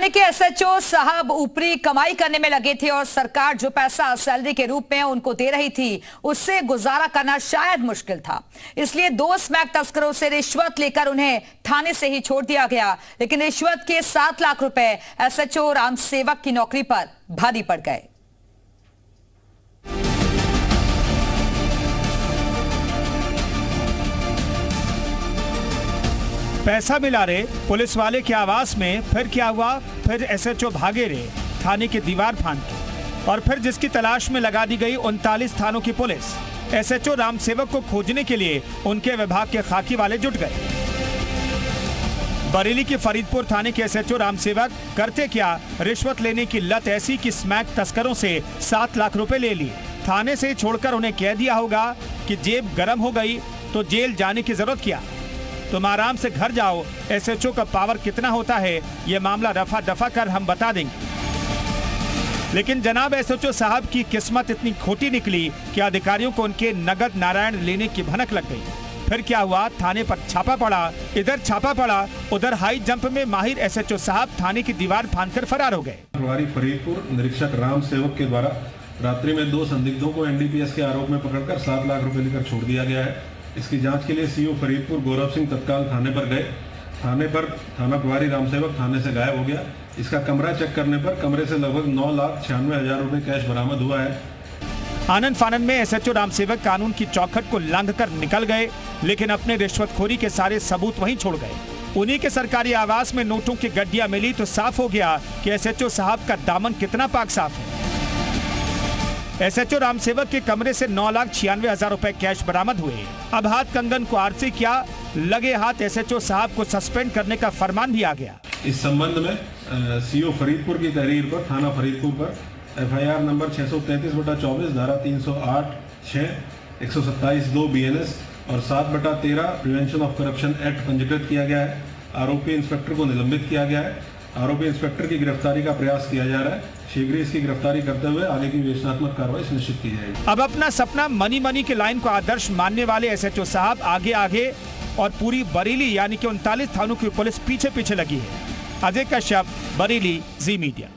थाने के एसएचओ साहब ऊपरी कमाई करने में लगे थे और सरकार जो पैसा सैलरी के रूप में उनको दे रही थी उससे गुजारा करना शायद मुश्किल था। इसलिए 2 स्मैक तस्करों से रिश्वत लेकर उन्हें थाने से ही छोड़ दिया गया। लेकिन रिश्वत के 7 लाख रुपए एसएचओ राम सेवक की नौकरी पर भारी पड़ गए। पैसा मिला रे पुलिस वाले के आवास में। फिर क्या हुआ? फिर एसएचओ भागे रे थाने की दीवार फांद के, और फिर जिसकी तलाश में लगा दी गई 39 थानों की पुलिस। एसएचओ राम सेवक को खोजने के लिए उनके विभाग के खाकी वाले जुट गए। बरेली के फरीदपुर थाने के एसएचओ राम सेवक करते क्या? रिश्वत लेने की लत ऐसी कि स्मैक तस्करों से 7 लाख रुपए ले लिए। थाने से छोड़कर उन्हें कह दिया होगा कि जेब गर्म हो गई तो जेल जाने की जरूरत क्या, तुम आराम से घर जाओ। एसएचओ का पावर कितना होता है ये मामला रफा दफा कर हम बता देंगे। लेकिन जनाब एसएचओ साहब की किस्मत इतनी खोटी निकली कि अधिकारियों को उनके नगद नारायण लेने की भनक लग गई। फिर क्या हुआ? थाने पर छापा पड़ा, इधर छापा पड़ा, उधर हाई जंप में माहिर एसएचओ साहब थाने की दीवार फांदकर फरार हो गए। फरीदपुर निरीक्षक राम सेवक के द्वारा रात्रि में 2 संदिग्धों को एनडीपीएस के आरोप में पकड़कर 7 लाख रुपए लेकर छोड़ दिया गया है। इसकी जांच के लिए सीओ फरीदपुर गौरव सिंह तत्काल थाने पर गए। थाने पर थाना प्रभारी रामसेवक थाने से गायब हो गया। इसका कमरा चेक करने पर कमरे से लगभग 9,96,000 रुपए कैश बरामद हुआ है। आनंद फानंद में एसएचओ रामसेवक कानून की चौखट को लांघकर निकल गए, लेकिन अपने रिश्वतखोरी के सारे सबूत वहीं छोड़ गए। उन्हीं के सरकारी आवास में नोटों की गड्डियां मिली तो साफ हो गया कि एसएचओ साहब का दामन कितना पाक साफ है। एसएचओ रामसेवक के कमरे से 9,96,000 रुपए कैश बरामद हुए। अब हाथ कंगन को आरसी किया, लगे हाथ एसएचओ साहब को सस्पेंड करने का फरमान भी आ गया। इस संबंध में सीओ फरीदपुर की तहरीर पर थाना फरीदपुर पर एफआईआर नंबर 633/24 धारा 308(6), 127(2) बीएनएस और 7/13 प्रिवेंशन ऑफ करप्शन एक्ट पंजीकृत किया गया है। आरोपी इंस्पेक्टर को निलंबित किया गया है। आरोपी इंस्पेक्टर की गिरफ्तारी का प्रयास किया जा रहा है। शीघ्र इसकी गिरफ्तारी करते हुए आगे की विवेचनात्मक कार्रवाई सुनिश्चित की जाएगी। अब अपना सपना मनी की लाइन को आदर्श मानने वाले एसएचओ साहब आगे आगे और पूरी बरेली यानी कि 39 थानों की पुलिस पीछे पीछे लगी है। अजय कश्यप, बरेली, जी मीडिया।